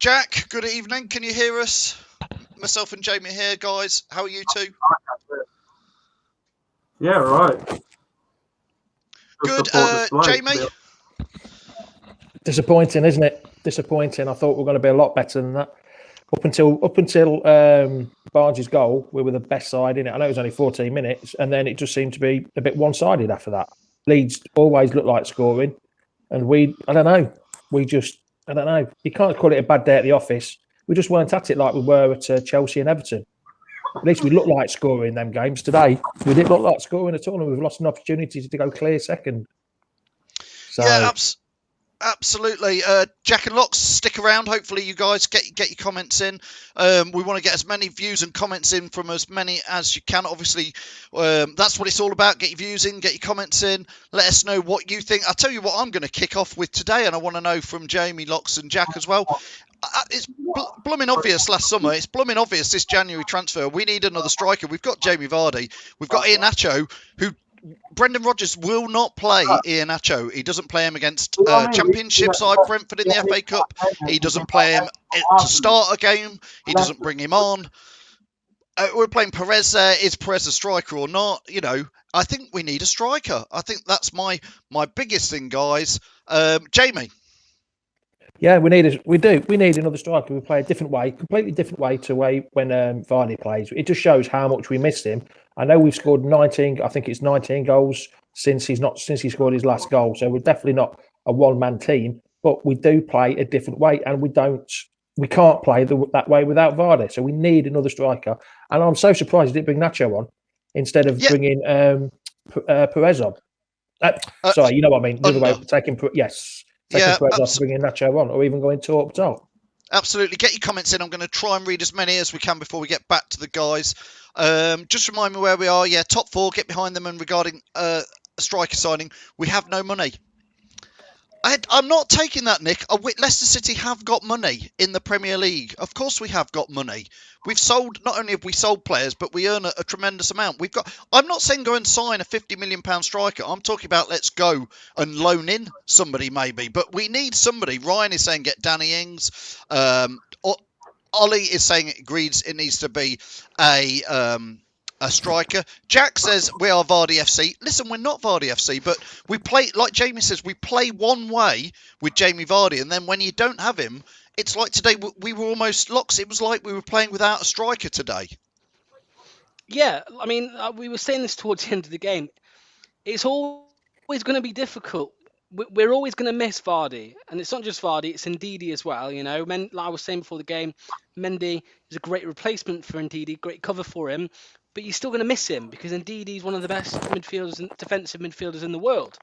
Jack, good evening. Can you hear us? Myself and Jamie here, guys. How are you two? Yeah, right. Good. Jamie? Disappointing, isn't it? Disappointing. I thought we were going to be a lot better than that. Up until Barnes' goal, we were the best side in it. I know it was only 14 minutes, and then it just seemed to be a bit one-sided after that. Leeds always looked like scoring, and I don't know. You can't call it a bad day at the office. We just weren't at it like we were at Chelsea and Everton. At least we looked like scoring them games. Today, we didn't look like scoring at all, and we've lost an opportunity to go clear second. So, yeah, absolutely. Jack and Locks, stick around. Hopefully you guys get your comments in. We want to get as many views and comments in from as many as you can. Obviously, that's what it's all about. Get your views in, get your comments in. Let us know what you think. I'll tell you what I'm going to kick off with today, and I want to know from Jamie, Locks and Jack as well. It's blooming obvious last summer. It's blooming obvious this January transfer. We need another striker. We've got Jamie Vardy. We've got Iheanacho, who Brendan Rodgers will not play Iheanacho. He doesn't play him against Championship side Brentford in the FA Cup. He doesn't play him to start a game. He doesn't bring him on. We're playing Perez there. Is Perez a striker or not? You know, I think we need a striker. I think that's my biggest thing, guys. Jamie. Yeah, we need another striker. We play a different way, completely different way to when Vardy plays. It just shows how much we miss him. I know we've scored 19. I think it's 19 goals since he scored his last goal. So we're definitely not a one-man team, but we do play a different way, and we can't play that way without Vardy. So we need another striker. And I'm so surprised he didn't bring Nacho on instead of bringing Perez on. Sorry, you know what I mean. The other way, taking Perez off, bringing Nacho on, or even going top. Absolutely. Get your comments in. I'm going to try and read as many as we can before we get back to the guys. Just remind me where we are. Yeah, top four, get behind them. And regarding a striker signing, we have no money. I'm not taking that, Nick. Leicester City have got money in the Premier League. Of course we have got money. Not only have we sold players, but we earn a tremendous amount. I'm not saying go and sign a £50 million striker. I'm talking about let's go and loan in somebody maybe. But we need somebody. Ryan is saying get Danny Ings. Ollie is saying it agrees it needs to be a striker. Jack says we are Vardy FC. Listen, we're not Vardy FC, but we play, like Jamie says, we play one way with Jamie Vardy, and then when you don't have him, it's like today we were almost Locks. It was like we were playing without a striker today. Yeah, I mean, we were saying this towards the end of the game. It's always going to be difficult. We're always going to miss Vardy, and it's not just Vardy; it's Ndidi as well. You know, like I was saying before the game, Mendy is a great replacement for Ndidi, great cover for him. But you're still going to miss him because Ndidi is one of the best midfielders and defensive midfielders in the world.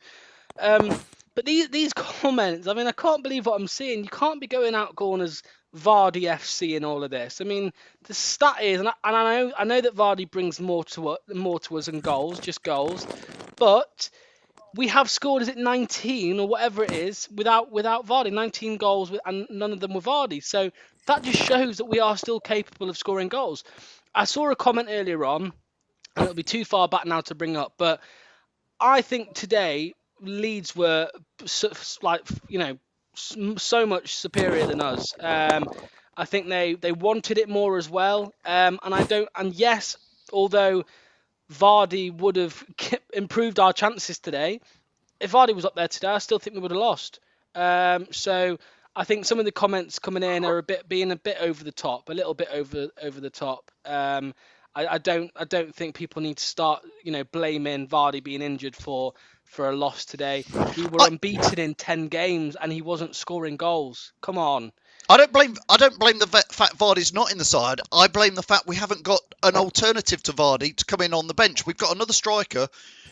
But these comments, I mean, I can't believe what I'm seeing. You can't be going out going as Vardy FC in all of this. I mean, the stat is, and I know that Vardy brings more to us than goals, just goals. But we have scored, is it 19 or whatever it is, without Vardy, 19 goals, and none of them were Vardy. So that just shows that we are still capable of scoring goals. I saw a comment earlier on, and it'll be too far back now to bring up, but I think today Leeds were so much superior than us. I think they wanted it more as well, and yes, although Vardy would have improved our chances today, if Vardy was up there today, I still think we would have lost. So I think some of the comments coming in are being a bit over the top, a little bit over the top. I don't think people need to start, blaming Vardy being injured for a loss today. We were unbeaten in 10 games and he wasn't scoring goals. Come on. I don't blame the fact Vardy's not in the side. I blame the fact we haven't got an alternative to Vardy to come in on the bench. We've got another striker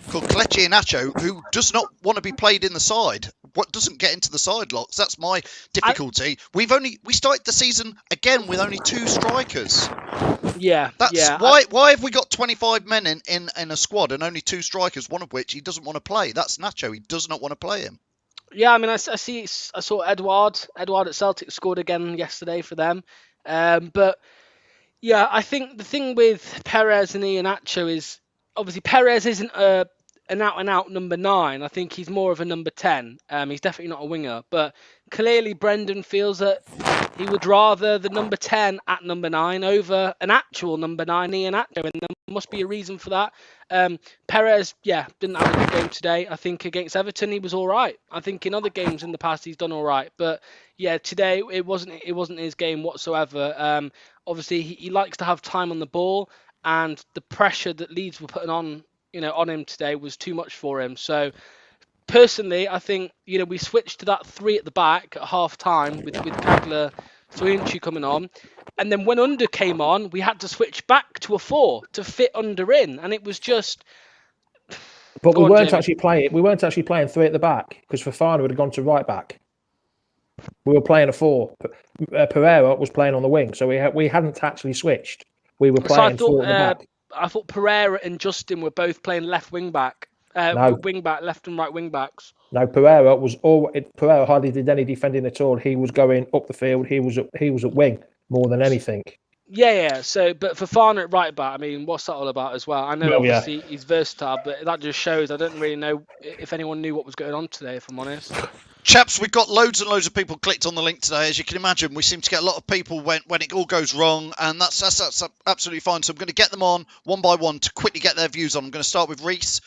called Kelechi Iheanacho who does not want to be played in the side. What doesn't get into the side, Locks? That's my difficulty. We started the season again with only two strikers. Yeah, Why have we got 25 men in a squad and only two strikers, one of which he doesn't want to play? That's Nacho. He does not want to play him. Yeah, I mean, I saw Edouard at Celtic scored again yesterday for them. But yeah, I think the thing with Perez and Iheanacho is obviously Perez isn't an out-and-out number 9. I think he's more of a number 10. He's definitely not a winger. But clearly Brendan feels that he would rather the number 10 at number 9 over an actual number 9, Iheanacho, and there must be a reason for that. Perez, didn't have a good game today. I think against Everton he was all right. I think in other games in the past he's done all right, but today it wasn't his game whatsoever. Obviously he likes to have time on the ball, and the pressure that Leeds were putting on him today was too much for him. So personally, I think we switched to that 3 at the back at half time with Kagler, Soyuncu coming on, and then when Under came on, we had to switch back to a 4 to fit Under in, and it was just. But we weren't actually playing 3 at the back because Fofana would have gone to right back. We were playing a 4. Pereira was playing on the wing, so we hadn't actually switched. We were playing 4 at the back. I thought Pereira and Justin were both playing left wing back. No. Wing back, left and right wing backs. No, Pereira hardly did any defending at all. He was going up the field. He was at wing more than anything. Yeah. So, but Fofana at right back, I mean, what's that all about as well? I know obviously he's versatile, but that just shows I don't really know if anyone knew what was going on today, if I'm honest. Chaps, we've got loads and loads of people clicked on the link today. As you can imagine, we seem to get a lot of people when it all goes wrong, and that's absolutely fine. So I'm going to get them on one by one to quickly get their views on. I'm going to start with Reese.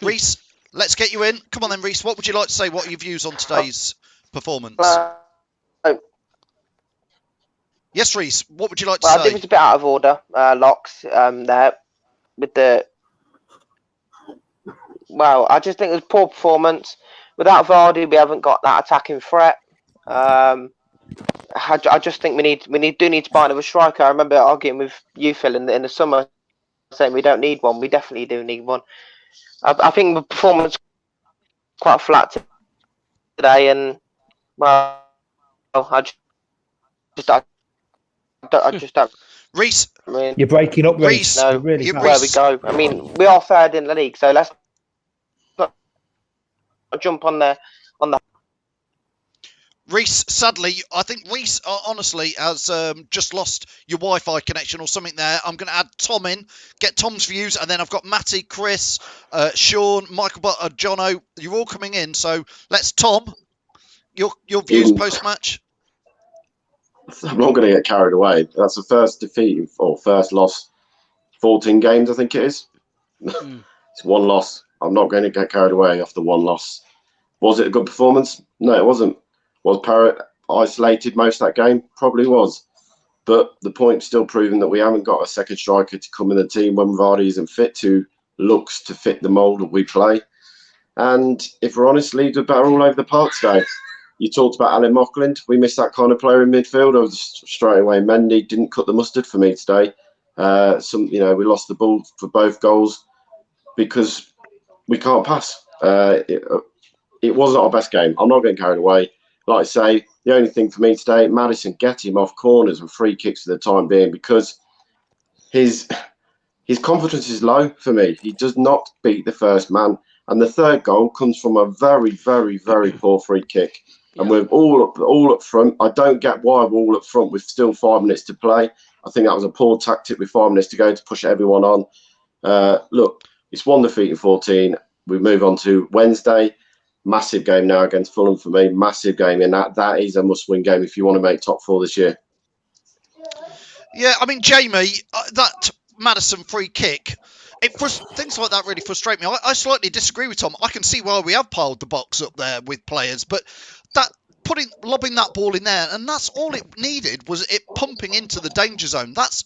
Reese, let's get you in. Come on then, Reese. What would you like to say? What are your views on today's performance? Yes, Reese. What would you like to say? I think it's a bit out of order, Locks, there with the. Well, I just think it was poor performance. Without Vardy, we haven't got that attacking threat. I just think we need to buy another striker. I remember arguing with you, Phil, in the summer, saying we don't need one. We definitely do need one. I think the performance quite flat today, and well, I just don't. Reese, I mean, you're breaking up, Reese. No, really where we go. I mean, we are third in the league, so let's not jump on the. Reese, sadly, I think Reese honestly has just lost your Wi-Fi connection or something there. I'm going to add Tom in, get Tom's views, and then I've got Matty, Chris, Sean, Michael Butler, Jono. You're all coming in, so let's Tom. Your views post-match. I'm not going to get carried away. That's the first defeat or first loss, 14 games, I think it is. It's one loss. I'm not going to get carried away after one loss. Was it a good performance? No, it wasn't. Was Parrott isolated most of that game? Probably was. But the point's still proving that we haven't got a second striker to come in the team when Vardy isn't fit, who looks to fit the mould that we play. And if we're honest, Leeds are better all over the park today. You talked about Alan Mockland. We missed that kind of player in midfield. I was straight away. Mendy didn't cut the mustard for me today. We lost the ball for both goals because we can't pass. It wasn't our best game. I'm not getting carried away. Like I say, the only thing for me today, Maddison, get him off corners and free kicks for the time being because his confidence is low for me. He does not beat the first man. And the third goal comes from a very, very, very poor free kick. And we're all up front. I don't get why we're all up front with still 5 minutes to play. I think that was a poor tactic with 5 minutes to go to push everyone on. Look, it's 1 defeat in 14. We move on to Wednesday. Massive game now against Fulham for me. Massive game. And that is a must-win game if you want to make top 4 this year. Yeah, I mean, Jamie, that Maddison free kick, things like that really frustrate me. I slightly disagree with Tom. I can see why we have piled the box up there with players, but that lobbing that ball in there, and that's all it needed was it pumping into the danger zone. That's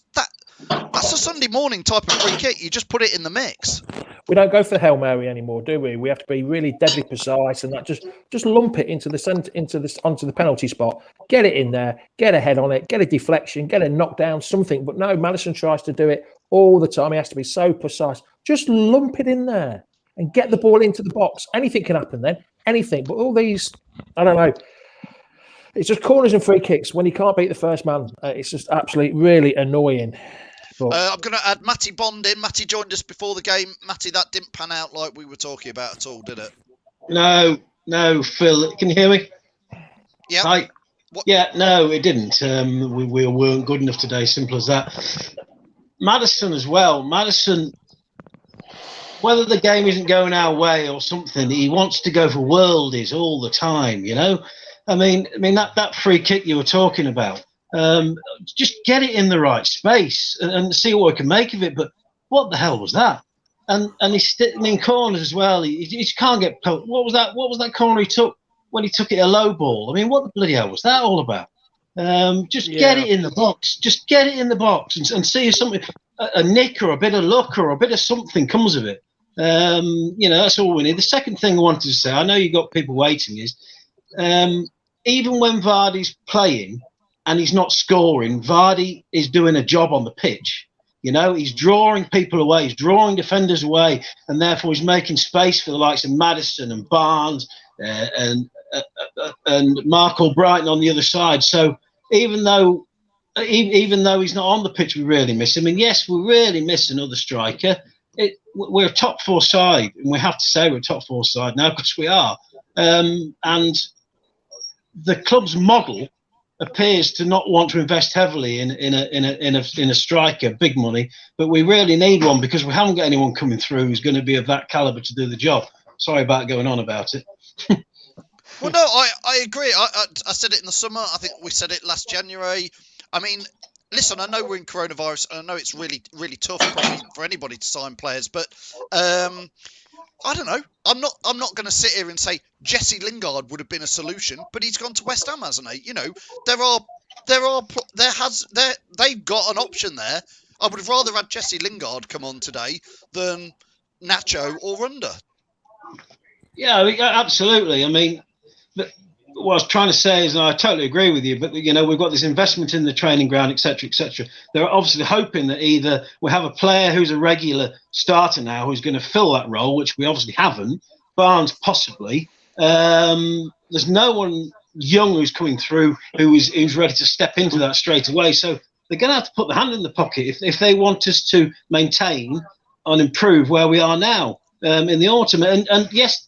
a Sunday morning type of free kick. You just put it in the mix. We don't go for the Hail Mary anymore, do we? We have to be really deadly precise and that just lump it onto the penalty spot. Get it in there, get a head on it, get a deflection, get a knockdown, something. But no, Maddison tries to do it all the time. He has to be so precise. Just lump it in there and get the ball into the box. Anything can happen then. Anything. But all these, I don't know. It's just corners and free kicks when you can't beat the first man. It's just absolutely really annoying. I'm going to add Matty Bond in. Matty joined us before the game. Matty, that didn't pan out like we were talking about at all, did it? No, Phil. Can you hear me? Yeah. Hi. Yeah, no, it didn't. We weren't good enough today. Simple as that. Maddison as well. Maddison, whether the game isn't going our way or something, he wants to go for worldies all the time, you know. I mean that free kick you were talking about. Just get it in the right space and see what we can make of it. But what the hell was that? And he's in corners as well. He just can't get. What was that? What was that corner he took when he took it a low ball? I mean, what the bloody hell was that all about? Just get it in the box. Just get it in the box and see if something, a nick or a bit of luck or a bit of something comes of it. That's all we need. The second thing I wanted to say, I know you got people waiting, is even when Vardy's playing and he's not scoring, Vardy is doing a job on the pitch. He's drawing people away, he's drawing defenders away, and therefore he's making space for the likes of Maddison and Barnes and Mark Albrighton on the other side. So even though he's not on the pitch, we really miss him. And yes, we really miss another striker. We're a top four side, and we have to say we're a top four side now because we are. And the club's model appears to not want to invest heavily in a striker, big money, but we really need one because we haven't got anyone coming through who's going to be of that caliber to do the job. Sorry about going on about it. Well, no, I agree. I said it in the summer. I think we said it last January. I mean, listen, I know we're in coronavirus, and I know it's really, really tough probably for anybody to sign players, but I don't know. I'm not going to sit here and say Jesse Lingard would have been a solution, but he's gone to West Ham, hasn't he? They've got an option there. I would have rather had Jesse Lingard come on today than Nacho or Runda. Yeah, absolutely. I mean, what I was trying to say is, and I totally agree with you, but we've got this investment in the training ground, etc., etc. They're obviously hoping that either we have a player who's a regular starter now who's going to fill that role, which we obviously haven't. Barnes possibly. There's no one young who's coming through who's ready to step into that straight away. So they're going to have to put the hand in the pocket if they want us to maintain and improve where we are now in the autumn. And yes,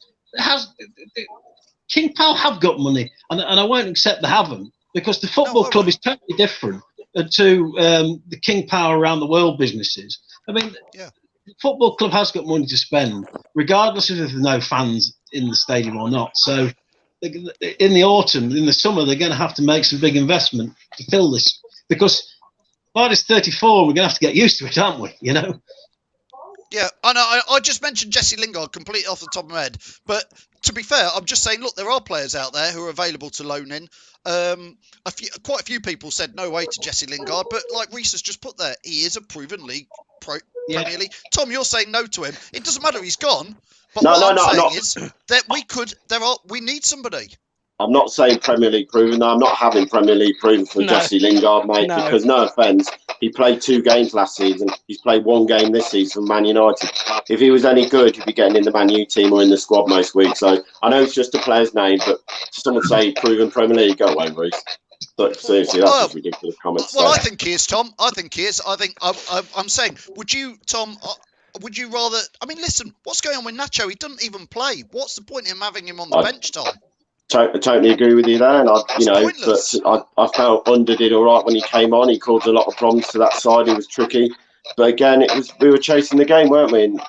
King Power have got money, and I won't accept they haven't, because the football club is totally different to the King Power around the world businesses. I mean, the football club has got money to spend, regardless of if there's no fans in the stadium or not. So in the autumn, in the summer, they're going to have to make some big investment to fill this, because Vardy's 34, we're going to have to get used to it, aren't we? Yeah, I know. I just mentioned Jesse Lingard completely off the top of my head. But to be fair, I'm just saying, look, there are players out there who are available to loan in. Quite a few people said no way to Jesse Lingard, but like Reece has just put there, he is a proven Premier League. Tom, you're saying no to him. It doesn't matter, he's gone. But what I'm saying is that we need somebody. I'm not saying Premier League proven. No, I'm not having Premier League proven for Jesse Lingard, mate, because no offence, he played 2 games last season. He's played 1 game this season for Man United. If he was any good, he'd be getting in the Man U team or in the squad most weeks. So I know it's just a player's name, but someone say proven Premier League, go away, Reece. But seriously, that's just ridiculous comments. Well, I think he is, Tom. I think he is. I'm saying, would you, Tom? Would you rather? I mean, listen, what's going on with Nacho? He doesn't even play. What's the point in having him on the bench, Tom? I totally agree with you there, and I felt Under did all right when he came on. He caused a lot of problems to that side. He was tricky, but again, we were chasing the game, weren't we? And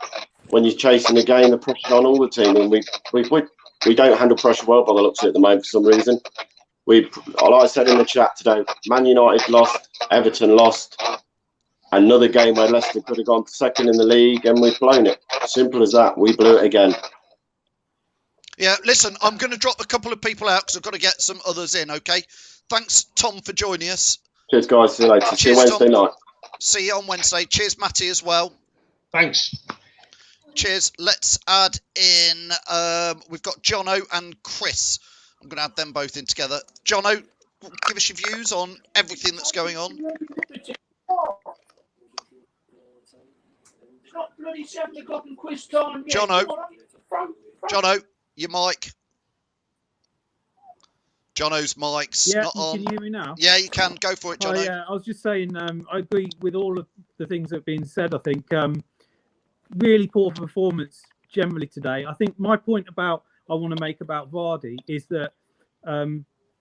when you're chasing the game, the pressure's on all the team, and we don't handle pressure well by the looks of it at the moment for some reason. Like I said in the chat today, Man United lost, Everton lost. Another game where Leicester could have gone second in the league, and we've blown it. Simple as that. We blew it again. Yeah, listen, I'm going to drop a couple of people out because I've got to get some others in, okay? Thanks, Tom, for joining us. Cheers, guys. See you later. See you Wednesday night. See you on Wednesday. Cheers, Matty, as well. Thanks. Cheers. Let's add in, we've got Jono and Chris. I'm going to add them both in together. Jono, give us your views on everything that's going on. It's not bloody 7 o'clock and quiz time. Jono, your mic. Jono's mic's not on. Can you hear me now? Yeah, you can. Go for it, Jono. Yeah, I was just saying, I agree with all of the things that have been said. I think really poor performance generally today. I think my point I want to make about Vardy is that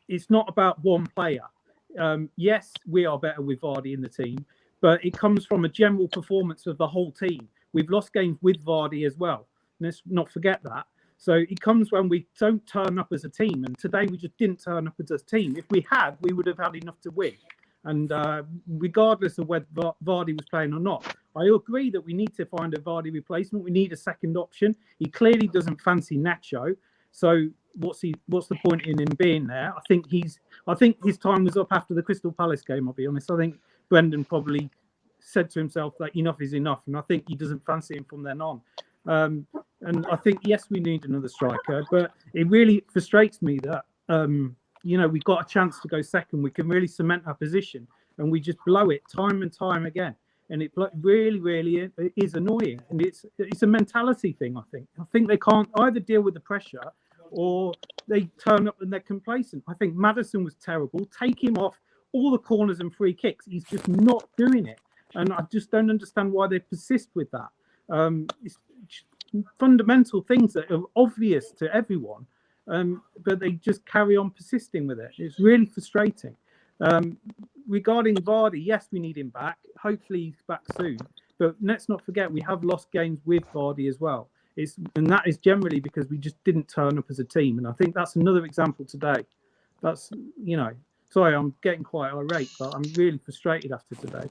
it's not about one player. Yes, we are better with Vardy in the team, but it comes from a general performance of the whole team. We've lost games with Vardy as well. Let's not forget that. So it comes when we don't turn up as a team. And today we just didn't turn up as a team. If we had, we would have had enough to win. And regardless of whether Vardy was playing or not, I agree that we need to find a Vardy replacement. We need a second option. He clearly doesn't fancy Nacho. So what's the point in him being there? I think his time was up after the Crystal Palace game, I'll be honest. I think Brendan probably said to himself that enough is enough. And I think he doesn't fancy him from then on. And I think, yes, we need another striker, but it really frustrates me that, we've got a chance to go second. We can really cement our position and we just blow it time and time again. And it really, really is annoying. And it's a mentality thing, I think. I think they can't either deal with the pressure or they turn up and they're complacent. I think Maddison was terrible. Take him off all the corners and free kicks. He's just not doing it. And I just don't understand why they persist with that. It's fundamental things that are obvious to everyone, but they just carry on persisting with it. It's really frustrating. Regarding Vardy, yes, we need him back. Hopefully he's back soon. But let's not forget, we have lost games with Vardy as well. And that is generally because we just didn't turn up as a team. And I think that's another example today. That's, sorry, I'm getting quite irate, but I'm really frustrated after today.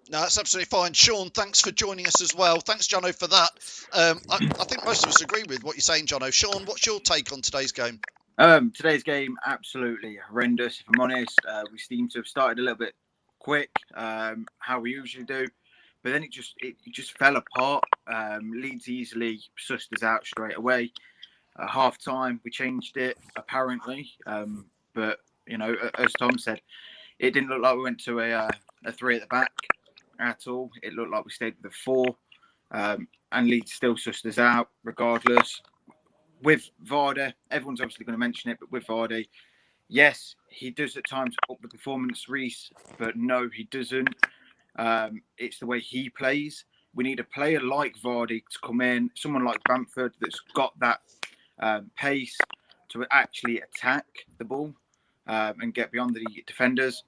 No, that's absolutely fine. Sean, thanks for joining us as well. Thanks, Jono, for that. I think most of us agree with what you're saying, Jono. Sean, what's your take on today's game? Today's game, absolutely horrendous, if I'm honest. We seem to have started a little bit quick, how we usually do. But then it just fell apart. Leeds easily sussed us out straight away. At half-time, we changed it, apparently. But, as Tom said, it didn't look like we went to a 3 at the back at all. It looked like we stayed with a 4. And Leeds still sussed us out, regardless. With Vardy, everyone's obviously going to mention it, but with Vardy, yes, he does at times up the performance, Reece, but no, he doesn't. It's the way he plays. We need a player like Vardy to come in, someone like Bamford that's got that pace to actually attack the ball and get beyond the defenders.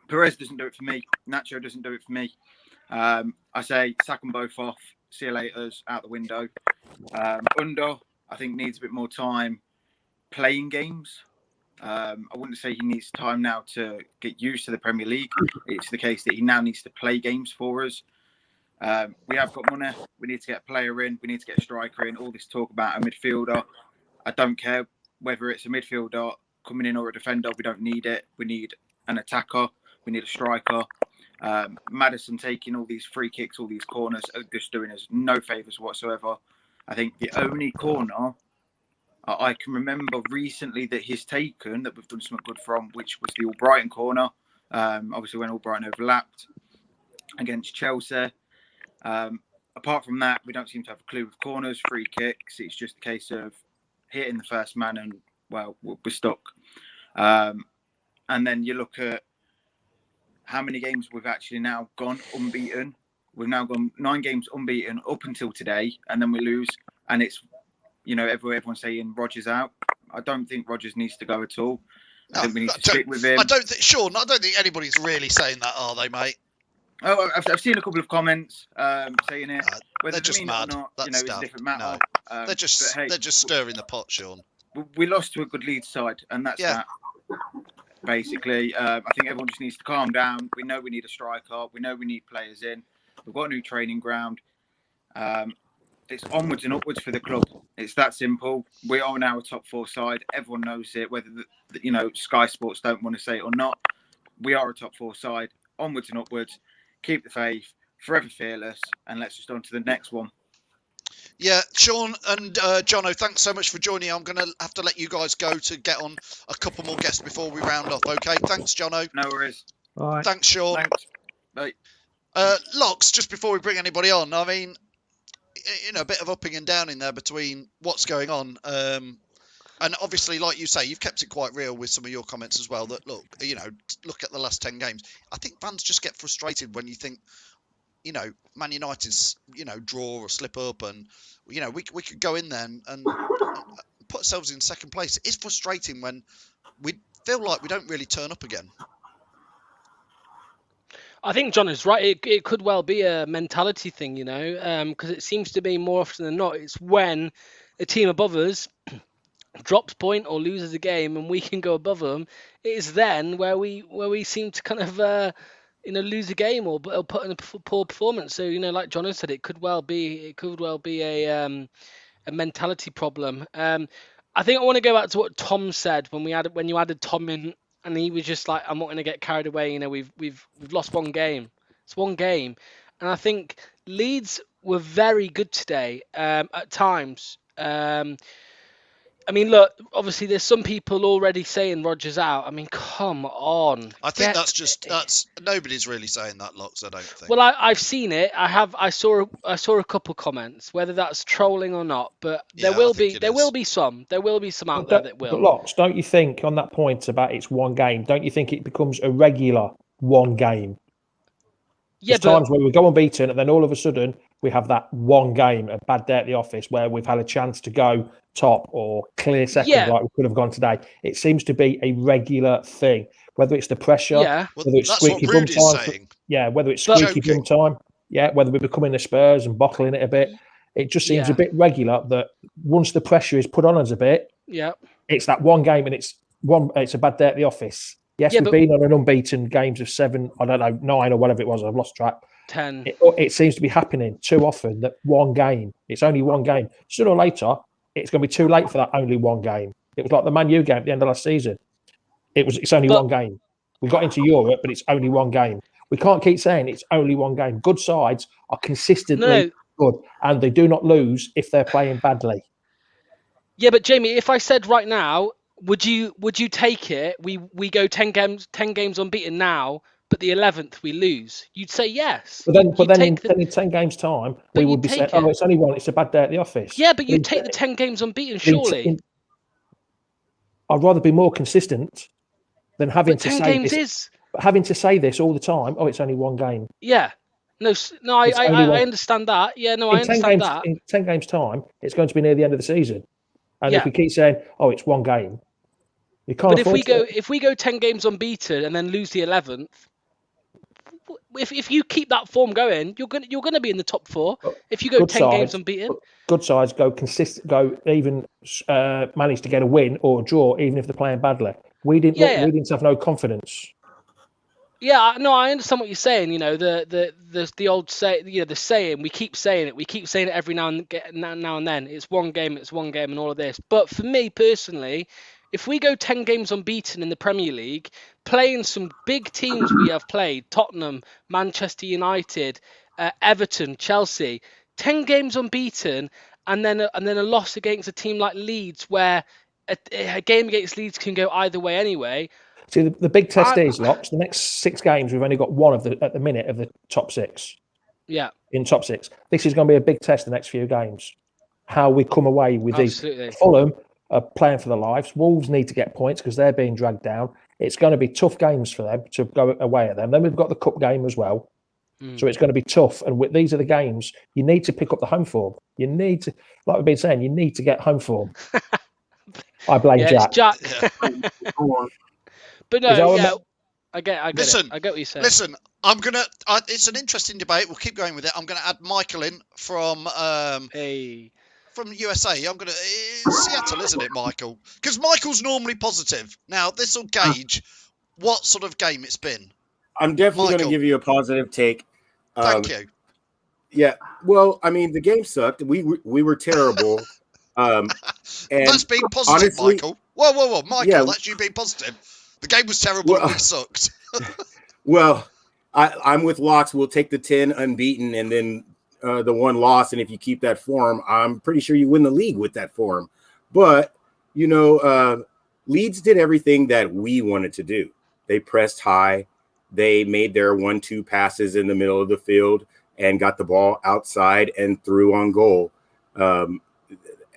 Perez doesn't do it for me. Nacho doesn't do it for me. I say sack them both off. See you later, out the window. Under, I think, needs a bit more time playing games. I wouldn't say he needs time now to get used to the Premier League. It's the case that he now needs to play games for us. We have got money. We need to get a player in. We need to get a striker in. All this talk about a midfielder. I don't care whether it's a midfielder coming in or a defender. We don't need it. We need an attacker. We need a striker. Maddison taking all these free kicks, all these corners, are just doing us no favours whatsoever. I think the only corner I can remember recently that he's taken that we've done something good from, which was the Albrighton corner. Obviously, when Albrighton overlapped against Chelsea. Apart from that, we don't seem to have a clue with corners, free kicks. It's just a case of hitting the first man and, well, we're stuck. And then you look at how many games we've actually now gone unbeaten. We've now gone 9 games unbeaten up until today, and then we lose. And it's, everyone's saying Rodgers out. I don't think Rodgers needs to go at all. I think we need to stick with him. I don't think anybody's really saying that, are they, mate? Oh, I've seen a couple of comments saying it. Whether they're just mad. Or not, That's it's a different matter. No. They're just stirring the pot, Sean. We lost to a good Leeds side, and that's that. Basically, I think everyone just needs to calm down. We know we need a striker. We know we need players in. We've got a new training ground. It's onwards and upwards for the club. It's that simple. We are now a top 4 side. Everyone knows it, whether Sky Sports don't want to say it or not. We are a top 4 side. Onwards and upwards. Keep the faith. Forever fearless. And let's just on to the next one. Yeah, Sean and Jono, thanks so much for joining. I'm going to have to let you guys go to get on a couple more guests before we round off. Okay, thanks, Jono. No worries. All right. Thanks, Sean. Thanks. Bye. Locks, just before we bring anybody on, I mean, a bit of upping and down in there between what's going on. And obviously, like you say, you've kept it quite real with some of your comments as well, that, look at the last 10 games. I think fans just get frustrated when you think, Man United's, draw or slip up and, we could go in there and put ourselves in second place. It's frustrating when we feel like we don't really turn up again. I think John is right. It could well be a mentality thing, because it seems to be more often than not, it's when a team above us drops point or loses a game and we can go above them. It is then where we seem to kind of lose a game or put in a poor performance. So like John has said, it could well be a mentality problem. I think I want to go back to what Tom said when you added Tom in, and he was just like, I'm not going to get carried away. We've lost one game. It's one game, and I think Leeds were very good today at times. I mean, look, obviously there's some people already saying Rodgers out. I mean, come on. I think that's nobody's really saying that, Locks, I don't think. Well, I've seen it. I saw a couple comments, whether that's trolling or not, but there will be some out there that will. But Locks, don't you think on that point about it's one game, don't you think it becomes a regular one game? There's times where we go unbeaten and then all of a sudden we have that one game, a bad day at the office where we've had a chance to go top or clear second like we could have gone today. It seems to be a regular thing, whether it's the pressure, whether it's squeaky bum time, whether it's squeaky bum time, whether we're becoming the Spurs and bottling it a bit. It just seems a bit regular that once the pressure is put on us a bit, it's that one game and it's a bad day at the office. Yes, we've been on an unbeaten games of 7, 9 or whatever it was. I've lost track. 10. It seems to be happening too often that one game. It's only one game. Sooner or later, it's going to be too late for that only one game. It was like the Man U game at the end of last season. It's only one game. We got into Europe, but it's only one game. We can't keep saying it's only one game. Good sides are consistently good, and they do not lose if they're playing badly. Yeah, but Jamie, if I said right now, would you take it? We go 10 games unbeaten now, but the 11th we lose. You'd say yes. But then in 10 games time, we would be saying, "Oh, it's only one. It's a bad day at the office." Yeah, but you take the 10 games unbeaten, surely. I'd rather be more consistent than having to say this. Having to say this all the time. Oh, it's only one game. Yeah. No, I understand that. Yeah, no, I understand that. In 10 games time, it's going to be near the end of the season. And if we keep saying, "Oh, it's one game," you can't. But if we go 10 games unbeaten and then lose the 11th, if you keep that form going, you're gonna be in the top 4. If you go 10 games unbeaten, good sides go consistent, even manage to get a win or a draw, even if they're playing badly. We didn't have no confidence. Yeah, no, I understand what you're saying. The old say, the saying, we keep saying it every now and then. It's one game, and all of this. But for me personally, if we go 10 games unbeaten in the Premier League, playing some big teams we have played, Tottenham, Manchester United, Everton, Chelsea, 10 games unbeaten, and then a loss against a team like Leeds, where a game against Leeds can go either way anyway. See, the big test is, Locks, the next 6 games, we've only got one at the minute of the top 6. Yeah. In top 6. This is going to be a big test the next few games. How we come away with Absolutely. these. Fulham are playing for their lives. Wolves need to get points because they're being dragged down. It's going to be tough games for them to go away at them. Then we've got the cup game as well. So it's going to be tough. And these are the games, you need to pick up the home form. You need to, like we've been saying, you need to get home form. I blame Jack. It's Jack. But no, I get it. I get what you're saying. Listen, it's an interesting debate. We'll keep going with it. I'm gonna add Michael in from USA. I'm gonna Seattle, isn't it, Michael? Because Michael's normally positive. Now this will gauge what sort of game it's been. I'm definitely going to give you a positive take. Thank you. Yeah. Well, I mean, the game sucked. We were terrible. And that's being positive, honestly, Michael. Whoa, Michael, that's you being positive. The game was terrible and we sucked. Well, I'm with Locks. We'll take the 10 unbeaten and then the 1 loss. And if you keep that form, I'm pretty sure you win the league with that form. But, Leeds did everything that we wanted to do. They pressed high. They made their 1-2 passes in the middle of the field and got the ball outside and threw on goal.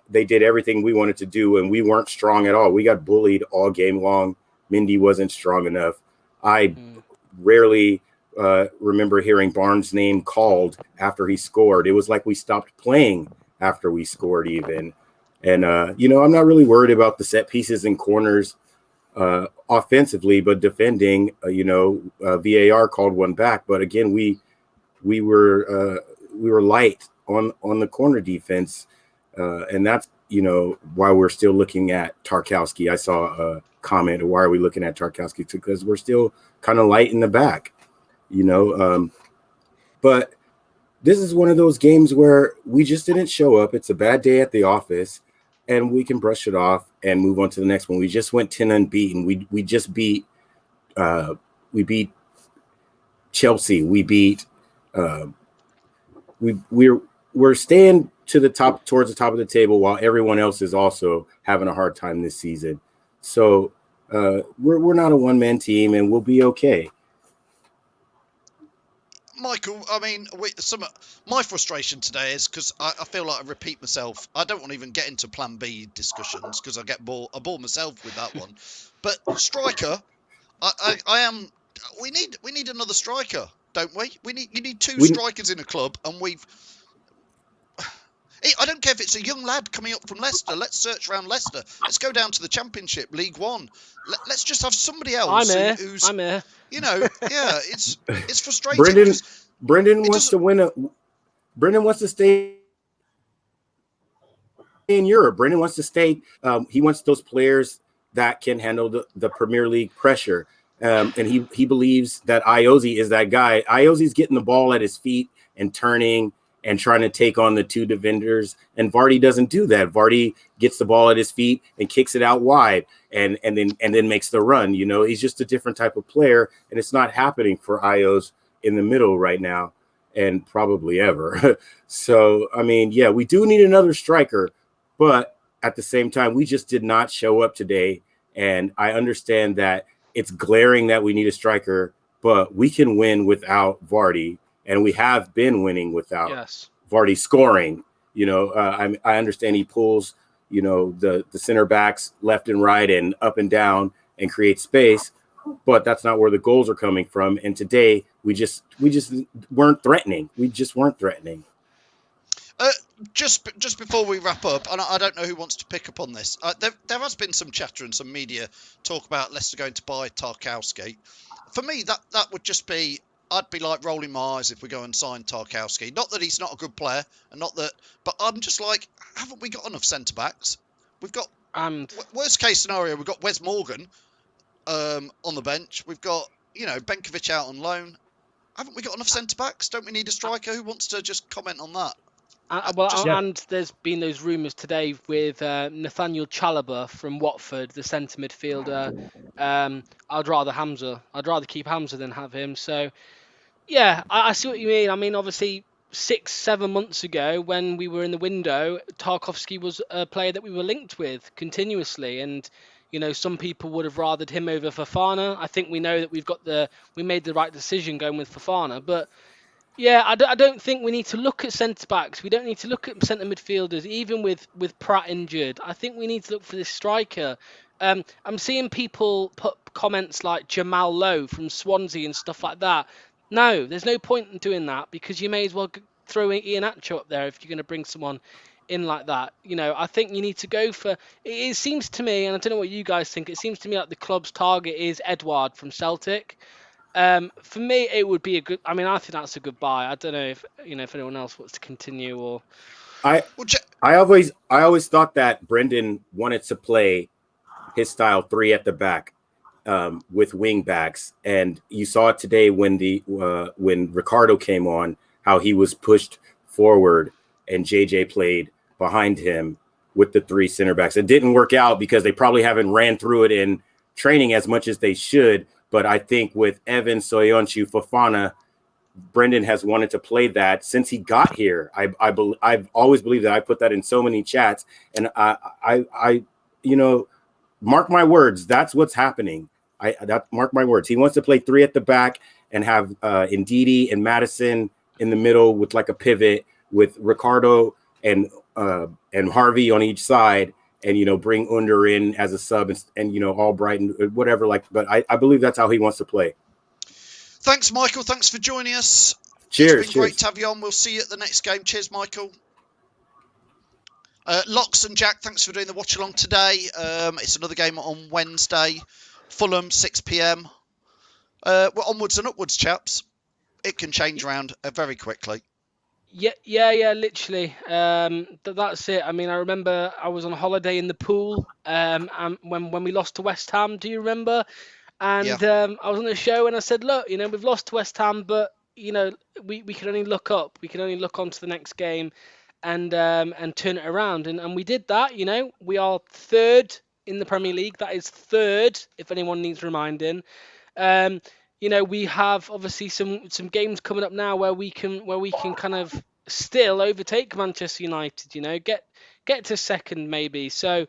They did everything we wanted to do, and we weren't strong at all. We got bullied all game long. Mindy wasn't strong enough. I rarely remember hearing Barnes' name called after he scored. It was like we stopped playing after we scored even. And, I'm not really worried about the set pieces and corners. offensively, but defending, VAR called one back. But again, we were light on the corner defense, and that's why we're still looking at Tarkowski. I saw a comment, why are we looking at Tarkowski? Because we're still kind of light in the back, but this is one of those games where we just didn't show up. It's a bad day at the office, and we can brush it off and move on to the next one. We just went 10 unbeaten. We just beat Chelsea. We beat we're staying to the top, towards the top of the table, while everyone else is also having a hard time this season. So we're not a one-man team, and we'll be okay. Michael, I mean, my frustration today is because I feel like I repeat myself. I don't want to even get into Plan B discussions because I bore myself with that one. But striker, we need another striker, don't we? You need two strikers in a club, and I don't care if it's a young lad coming up from Leicester. Let's search around Leicester. Let's go down to the Championship, League One. Let's just have somebody else who's. I'm here. It's frustrating. Brendan wants to win Brendan wants to stay in Europe. Brendan wants to stay. He wants those players that can handle the Premier League pressure. And he believes that Iosi is that guy. Iosi's getting the ball at his feet and turning and trying to take on the two defenders, and Vardy doesn't do that. Vardy gets the ball at his feet and kicks it out wide, and then makes the run. He's just a different type of player, and it's not happening for Ios in the middle right now, and probably ever. So, I mean, yeah, we do need another striker, but at the same time, we just did not show up today, and I understand that it's glaring that we need a striker, but we can win without Vardy. And we have been winning without Vardy scoring. I understand he pulls, the center backs left and right and up and down and creates space, but that's not where the goals are coming from. And today we just weren't threatening. We just weren't threatening. Just before we wrap up, and I don't know who wants to pick up on this. There has been some chatter and some media talk about Leicester going to buy Tarkowski. For me, that would just be. I'd be like rolling my eyes if we go and sign Tarkowski. Not that he's not a good player, but I'm just like, haven't we got enough centre backs? We've got worst case scenario. We've got Wes Morgan on the bench. We've got Benkovic out on loan. Haven't we got enough centre backs? Don't we need a striker? Who wants to just comment on that? And there's been those rumours today with Nathaniel Chalobah from Watford, the centre midfielder. I'd rather keep Hamza than have him. So, yeah, I see what you mean. I mean, obviously, 6-7 months ago when we were in the window, Tarkowski was a player that we were linked with continuously. And, some people would have rathered him over Fofana. I think we know that we made the right decision going with Fofana. But yeah, I don't think we need to look at centre-backs. We don't need to look at centre midfielders, even with Pratt injured. I think we need to look for this striker. I'm seeing people put comments like Jamal Lowe from Swansea and stuff like that. No, there's no point in doing that because you may as well throw Ian Atcho up there if you're going to bring someone in like that. I think you need to go for... It seems to me, and I don't know what you guys think, it seems to me like the club's target is Edouard from Celtic. For me, it would be a good. I mean, I think that's a good buy. I don't know if if anyone else wants to continue or. I always thought that Brendan wanted to play his style 3 at the back, with wing backs, and you saw it today when Ricardo came on, how he was pushed forward and JJ played behind him with the 3 center backs. It didn't work out because they probably haven't ran through it in training as much as they should. But I think with Evan, Soyuncu, Fofana, Brendan has wanted to play that since he got here. I've always believed that. I put that in so many chats, and I mark my words. That's what's happening. Mark my words. He wants to play 3 at the back and have Ndidi and Madison in the middle with like a pivot with Ricardo and Harvey on each side. And, bring Under in as a sub and Albright and whatever. But I believe that's how he wants to play. Thanks, Michael. Thanks for joining us. Cheers. It's been great to have you on. We'll see you at the next game. Cheers, Michael. Locks and Jack, thanks for doing the watch along today. It's another game on Wednesday. Fulham, 6 p.m. We're onwards and upwards, chaps. It can change around very quickly. Yeah, literally. That's it. I mean, I remember I was on holiday in the pool and when we lost to West Ham. Do you remember? And I was on the show and I said, look, we've lost to West Ham, but we can only look up. We can only look on to the next game and turn it around. And we did that. We are third in the Premier League. That is third, if anyone needs reminding. We have obviously some games coming up now where we can kind of still overtake Manchester United. Get to second maybe. So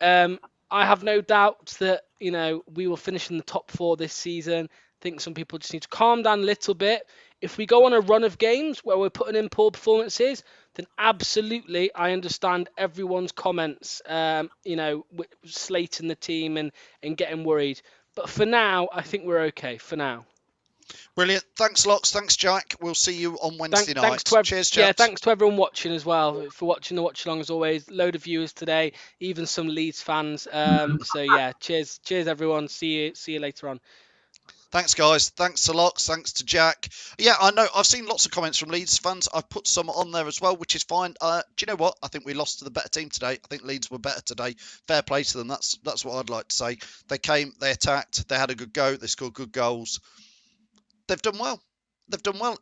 I have no doubt that we will finish in the top 4 this season. I think some people just need to calm down a little bit. If we go on a run of games where we're putting in poor performances, then absolutely I understand everyone's comments. Slating the team and getting worried. But for now, I think we're okay. For now. Brilliant. Thanks, Locks. Thanks, Jack. We'll see you on Wednesday night. Cheers, chaps. Yeah, thanks to everyone watching as well for watching the watch along as always. Load of viewers today, even some Leeds fans. So yeah, cheers, everyone. See you later on. Thanks, guys. Thanks to Locks. Thanks to Jack. Yeah, I know. I've seen lots of comments from Leeds fans. I've put some on there as well, which is fine. Do you know what? I think we lost to the better team today. I think Leeds were better today. Fair play to them. That's what I'd like to say. They came, they attacked, they had a good go, they scored good goals. They've done well.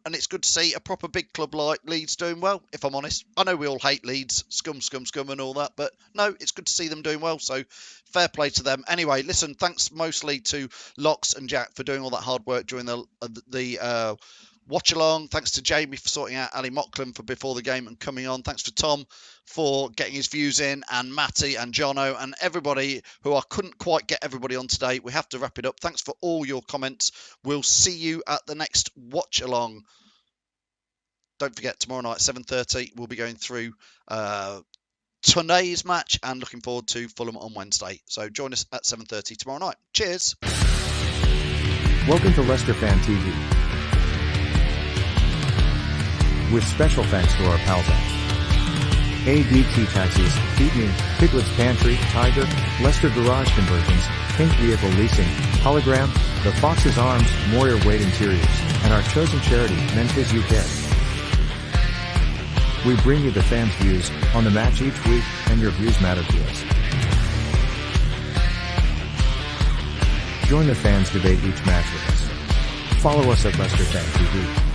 And it's good to see a proper big club like Leeds doing well, if I'm honest. I know we all hate Leeds, scum and all that, but no, it's good to see them doing well, so fair play to them. Anyway, listen, thanks mostly to Locks and Jack for doing all that hard work during the watch along. Thanks to Jamie for sorting out Ali Mocklin for before the game and coming on. Thanks for Tom for getting his views in, and Matty and Jono and everybody who I couldn't quite get everybody on today. We have to wrap it up. Thanks for all your comments. We'll see you at the next watch along. Don't forget, tomorrow night 7:30 we'll be going through today's match and looking forward to Fulham on Wednesday. So join us at 7:30 tomorrow night. Cheers. Welcome to Leicester Fan TV. With special thanks to our pals at ADT Taxis, Feedme, Piglet's Pantry, Tiger, Leicester Garage Conversions, Pink Vehicle Leasing, Hologram, The Fox's Arms, Moyer Wade Interiors, and our chosen charity, Memphis UK. We bring you the fans' views on the match each week, and your views matter to us. Join the fans' debate each match with us. Follow us at Leicester Fan TV.